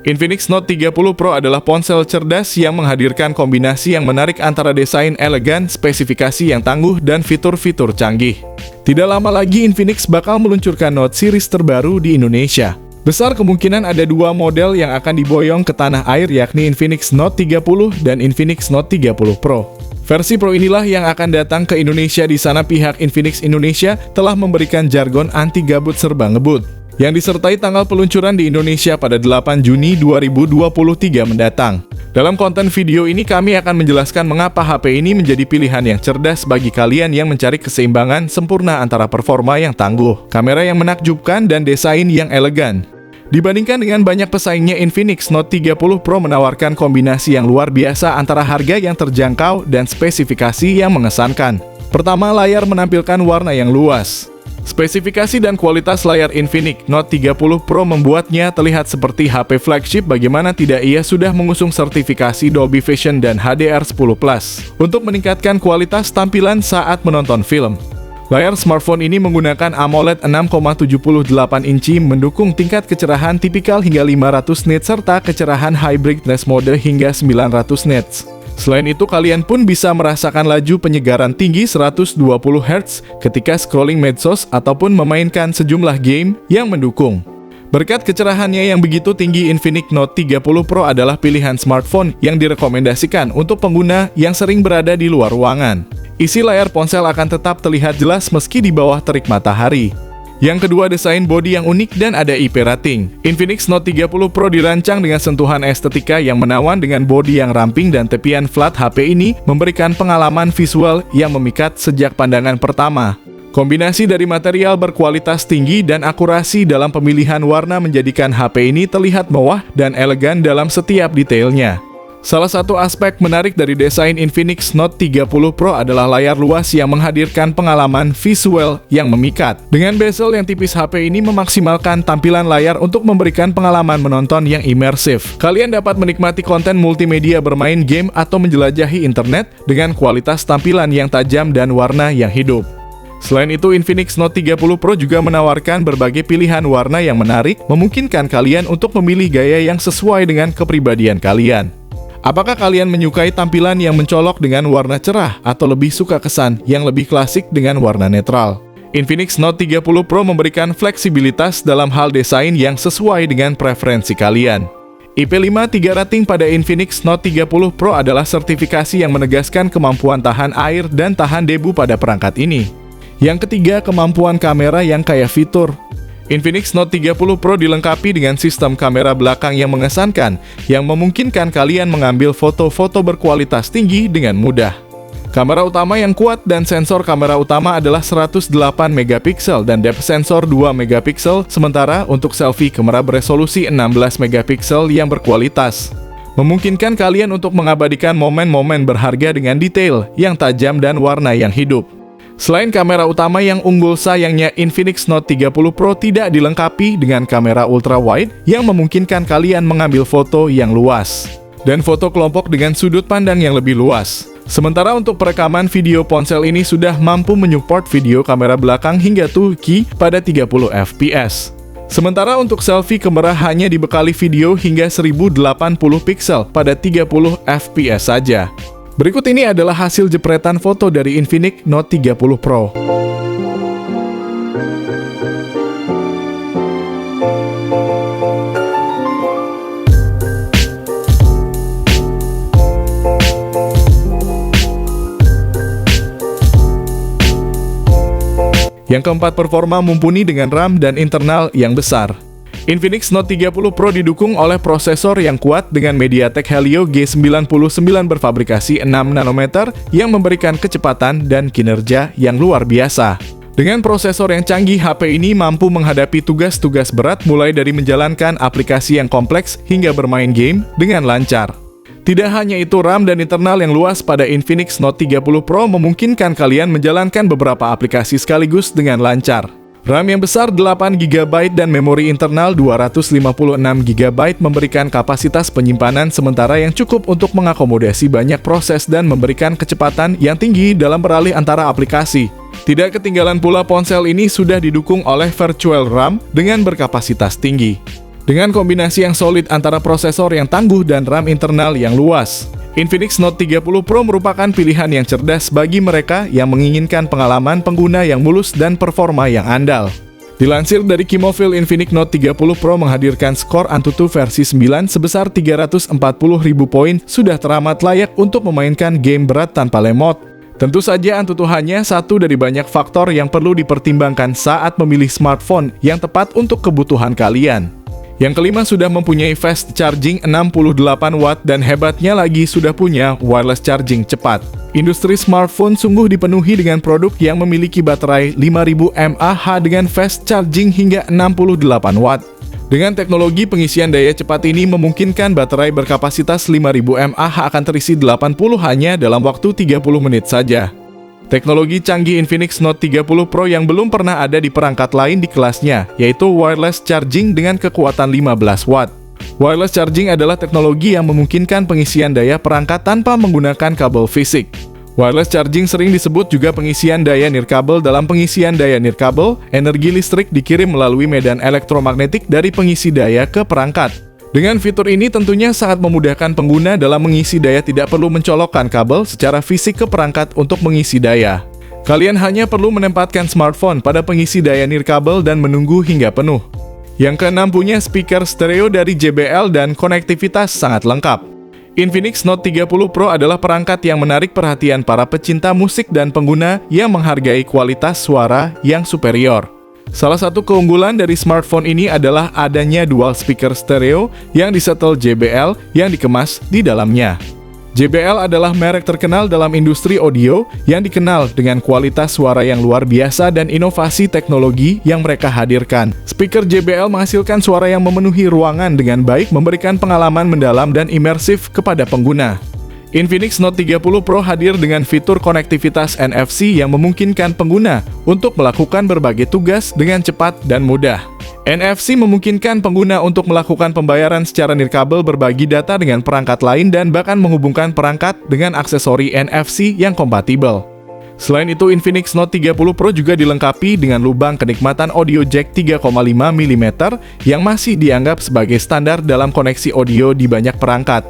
Infinix Note 30 Pro adalah ponsel cerdas yang menghadirkan kombinasi yang menarik antara desain elegan, spesifikasi yang tangguh, dan fitur-fitur canggih. Tidak lama lagi Infinix bakal meluncurkan Note series terbaru di Indonesia. Besar kemungkinan ada dua model yang akan diboyong ke tanah air, yakni Infinix Note 30 dan Infinix Note 30 Pro. Versi Pro inilah yang akan datang ke Indonesia. Di sana pihak Infinix Indonesia telah memberikan jargon anti gabut serba ngebut, yang disertai tanggal peluncuran di Indonesia pada 8 Juni 2023 mendatang. Dalam konten video ini kami akan menjelaskan mengapa HP ini menjadi pilihan yang cerdas bagi kalian yang mencari keseimbangan sempurna antara performa yang tangguh, kamera yang menakjubkan, dan desain yang elegan. Dibandingkan dengan banyak pesaingnya, Infinix Note 30 Pro menawarkan kombinasi yang luar biasa antara harga yang terjangkau dan spesifikasi yang mengesankan. Pertama, layar menampilkan warna yang luas. Spesifikasi dan kualitas layar Infinix Note 30 Pro membuatnya terlihat seperti HP flagship. Bagaimana tidak, ia sudah mengusung sertifikasi Dolby Vision dan HDR10+ untuk meningkatkan kualitas tampilan saat menonton film. Layar smartphone ini menggunakan AMOLED 6,78 inci, mendukung tingkat kecerahan tipikal hingga 500 nits serta kecerahan high brightness mode hingga 900 nits. Selain itu, kalian pun bisa merasakan laju penyegaran tinggi 120 Hz ketika scrolling medsos ataupun memainkan sejumlah game yang mendukung. Berkat kecerahannya yang begitu tinggi, Infinix Note 30 Pro adalah pilihan smartphone yang direkomendasikan untuk pengguna yang sering berada di luar ruangan. Isi layar ponsel akan tetap terlihat jelas meski di bawah terik matahari. Yang kedua, desain bodi yang unik dan ada IP rating. Infinix Note 30 Pro dirancang dengan sentuhan estetika yang menawan dengan bodi yang ramping dan tepian flat. HP ini memberikan pengalaman visual yang memikat sejak pandangan pertama. Kombinasi dari material berkualitas tinggi dan akurasi dalam pemilihan warna menjadikan HP ini terlihat mewah dan elegan dalam setiap detailnya. Salah satu aspek menarik dari desain Infinix Note 30 Pro adalah layar luas yang menghadirkan pengalaman visual yang memikat. Dengan bezel yang tipis, HP ini memaksimalkan tampilan layar untuk memberikan pengalaman menonton yang imersif. Kalian dapat menikmati konten multimedia, bermain game, atau menjelajahi internet dengan kualitas tampilan yang tajam dan warna yang hidup. Selain itu, Infinix Note 30 Pro juga menawarkan berbagai pilihan warna yang menarik, memungkinkan kalian untuk memilih gaya yang sesuai dengan kepribadian kalian. Apakah kalian menyukai tampilan yang mencolok dengan warna cerah atau lebih suka kesan yang lebih klasik dengan warna netral? Infinix Note 30 Pro memberikan fleksibilitas dalam hal desain yang sesuai dengan preferensi kalian. IP5 3 rating pada Infinix Note 30 Pro adalah sertifikasi yang menegaskan kemampuan tahan air dan tahan debu pada perangkat ini. Yang ketiga, kemampuan kamera yang kaya fitur. Infinix Note 30 Pro dilengkapi dengan sistem kamera belakang yang mengesankan, yang memungkinkan kalian mengambil foto-foto berkualitas tinggi dengan mudah. Kamera utama yang kuat dan sensor kamera utama adalah 108 megapiksel dan depth sensor 2 megapiksel, sementara untuk selfie kamera beresolusi 16 megapiksel yang berkualitas. Memungkinkan kalian untuk mengabadikan momen-momen berharga dengan detail yang tajam dan warna yang hidup. Selain kamera utama yang unggul, sayangnya Infinix Note 30 Pro tidak dilengkapi dengan kamera ultra wide yang memungkinkan kalian mengambil foto yang luas dan foto kelompok dengan sudut pandang yang lebih luas. Sementara untuk perekaman video, ponsel ini sudah mampu menyupport video kamera belakang hingga 2K pada 30 fps. Sementara untuk selfie, kamera hanya dibekali video hingga 1080 pixel pada 30 fps saja. Berikut ini adalah hasil jepretan foto dari Infinix Note 30 Pro. Yang keempat, performa mumpuni dengan RAM dan internal yang besar. Infinix Note 30 Pro didukung oleh prosesor yang kuat dengan MediaTek Helio G99 berfabrikasi 6 nanometer yang memberikan kecepatan dan kinerja yang luar biasa. Dengan prosesor yang canggih, HP ini mampu menghadapi tugas-tugas berat mulai dari menjalankan aplikasi yang kompleks hingga bermain game dengan lancar. Tidak hanya itu, RAM dan internal yang luas pada Infinix Note 30 Pro memungkinkan kalian menjalankan beberapa aplikasi sekaligus dengan lancar. RAM yang besar 8GB dan memori internal 256GB memberikan kapasitas penyimpanan sementara yang cukup untuk mengakomodasi banyak proses dan memberikan kecepatan yang tinggi dalam beralih antara aplikasi. Tidak ketinggalan pula, ponsel ini sudah didukung oleh Virtual RAM dengan berkapasitas tinggi. Dengan kombinasi yang solid antara prosesor yang tangguh dan RAM internal yang luas, Infinix Note 30 Pro merupakan pilihan yang cerdas bagi mereka yang menginginkan pengalaman pengguna yang mulus dan performa yang andal. Dilansir dari Kimofil, Infinix Note 30 Pro menghadirkan skor Antutu versi 9 sebesar 340.000 poin, sudah teramat layak untuk memainkan game berat tanpa lemot. Tentu saja Antutu hanya satu dari banyak faktor yang perlu dipertimbangkan saat memilih smartphone yang tepat untuk kebutuhan kalian. Yang kelima, sudah mempunyai fast charging 68 watt dan hebatnya lagi sudah punya wireless charging cepat. Industri smartphone sungguh dipenuhi dengan produk yang memiliki baterai 5000 mAh dengan fast charging hingga 68 watt. Dengan teknologi pengisian daya cepat ini memungkinkan baterai berkapasitas 5000 mAh akan terisi 80 hanya dalam waktu 30 menit saja. Teknologi canggih Infinix Note 30 Pro yang belum pernah ada di perangkat lain di kelasnya, yaitu wireless charging dengan kekuatan 15 watt. Wireless charging adalah teknologi yang memungkinkan pengisian daya perangkat tanpa menggunakan kabel fisik. Wireless charging sering disebut juga pengisian daya nirkabel. Dalam pengisian daya nirkabel, energi listrik dikirim melalui medan elektromagnetik dari pengisi daya ke perangkat. Dengan fitur ini tentunya sangat memudahkan pengguna dalam mengisi daya, tidak perlu mencolokkan kabel secara fisik ke perangkat untuk mengisi daya. Kalian hanya perlu menempatkan smartphone pada pengisi daya nirkabel dan menunggu hingga penuh. Yang keenam, punya speaker stereo dari JBL dan konektivitas sangat lengkap. Infinix Note 30 Pro adalah perangkat yang menarik perhatian para pecinta musik dan pengguna yang menghargai kualitas suara yang superior. Salah satu keunggulan dari smartphone ini adalah adanya dual speaker stereo yang disetel JBL yang dikemas di dalamnya. JBL adalah merek terkenal dalam industri audio yang dikenal dengan kualitas suara yang luar biasa dan inovasi teknologi yang mereka hadirkan. Speaker JBL menghasilkan suara yang memenuhi ruangan dengan baik, memberikan pengalaman mendalam dan imersif kepada pengguna. Infinix Note 30 Pro hadir dengan fitur konektivitas NFC yang memungkinkan pengguna untuk melakukan berbagai tugas dengan cepat dan mudah. NFC memungkinkan pengguna untuk melakukan pembayaran secara nirkabel, berbagi data dengan perangkat lain, dan bahkan menghubungkan perangkat dengan aksesori NFC yang kompatibel. Selain itu, Infinix Note 30 Pro juga dilengkapi dengan lubang kenikmatan audio jack 3,5 mm yang masih dianggap sebagai standar dalam koneksi audio di banyak perangkat.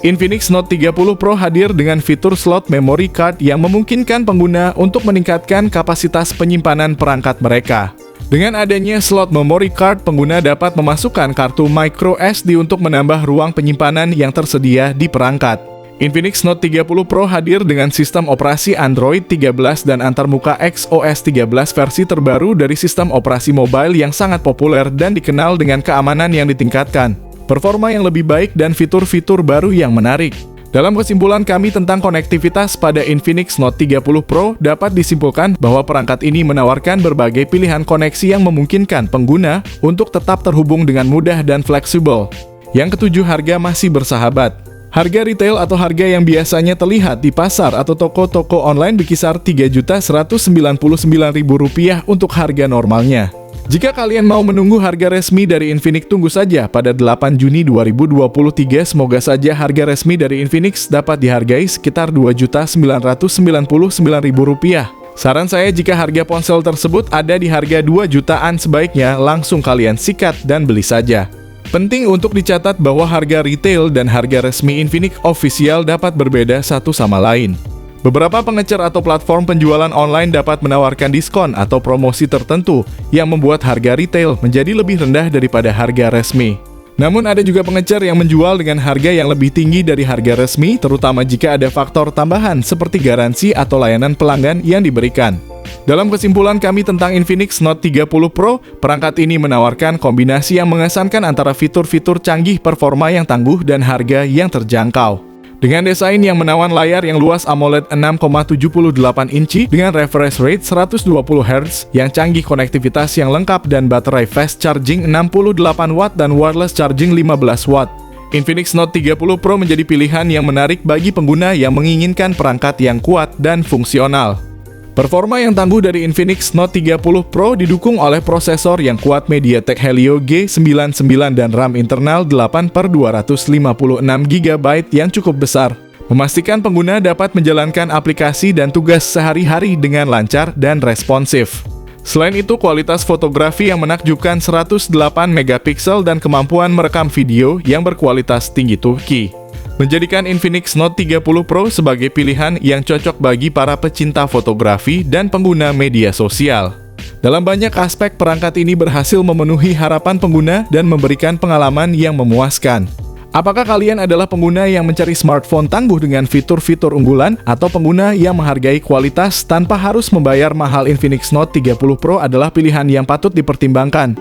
Infinix Note 30 Pro hadir dengan fitur slot memory card yang memungkinkan pengguna untuk meningkatkan kapasitas penyimpanan perangkat mereka. Dengan adanya slot memory card, pengguna dapat memasukkan kartu micro SD untuk menambah ruang penyimpanan yang tersedia di perangkat. Infinix Note 30 Pro hadir dengan sistem operasi Android 13 dan antarmuka XOS 13 versi terbaru dari sistem operasi mobile yang sangat populer dan dikenal dengan keamanan yang ditingkatkan, performa yang lebih baik, dan fitur-fitur baru yang menarik. Dalam kesimpulan kami tentang konektivitas pada Infinix Note 30 Pro, dapat disimpulkan bahwa perangkat ini menawarkan berbagai pilihan koneksi yang memungkinkan pengguna untuk tetap terhubung dengan mudah dan fleksibel. Yang ketujuh, harga masih bersahabat. Harga retail atau harga yang biasanya terlihat di pasar atau toko-toko online berkisar Rp3.199.000 untuk harga normalnya. Jika kalian mau menunggu harga resmi dari Infinix, tunggu saja pada 8 Juni 2023. Semoga saja harga resmi dari Infinix dapat dihargai sekitar Rp2.999.000. Saran saya, jika harga ponsel tersebut ada di harga 2 jutaan, sebaiknya langsung kalian sikat dan beli saja. Penting untuk dicatat bahwa harga retail dan harga resmi Infinix official dapat berbeda satu sama lain. Beberapa pengecer atau platform penjualan online dapat menawarkan diskon atau promosi tertentu yang membuat harga retail menjadi lebih rendah daripada harga resmi. Namun ada juga pengecer yang menjual dengan harga yang lebih tinggi dari harga resmi, terutama jika ada faktor tambahan seperti garansi atau layanan pelanggan yang diberikan. Dalam kesimpulan kami tentang Infinix Note 30 Pro, perangkat ini menawarkan kombinasi yang mengesankan antara fitur-fitur canggih, performa yang tangguh, dan harga yang terjangkau. Dengan desain yang menawan, layar yang luas AMOLED 6,78 inci dengan refresh rate 120 Hz yang canggih, konektivitas yang lengkap, dan baterai fast charging 68 watt dan wireless charging 15 watt. Infinix Note 30 Pro menjadi pilihan yang menarik bagi pengguna yang menginginkan perangkat yang kuat dan fungsional. Performa yang tangguh dari Infinix Note 30 Pro didukung oleh prosesor yang kuat MediaTek Helio G99 dan RAM internal 8/256 GB yang cukup besar, memastikan pengguna dapat menjalankan aplikasi dan tugas sehari-hari dengan lancar dan responsif. Selain itu, kualitas fotografi yang menakjubkan 108 megapiksel dan kemampuan merekam video yang berkualitas tinggi Turki menjadikan Infinix Note 30 Pro sebagai pilihan yang cocok bagi para pecinta fotografi dan pengguna media sosial. Dalam banyak aspek, perangkat ini berhasil memenuhi harapan pengguna dan memberikan pengalaman yang memuaskan. Apakah kalian adalah pengguna yang mencari smartphone tangguh dengan fitur-fitur unggulan, atau pengguna yang menghargai kualitas tanpa harus membayar mahal? Infinix Note 30 Pro adalah pilihan yang patut dipertimbangkan.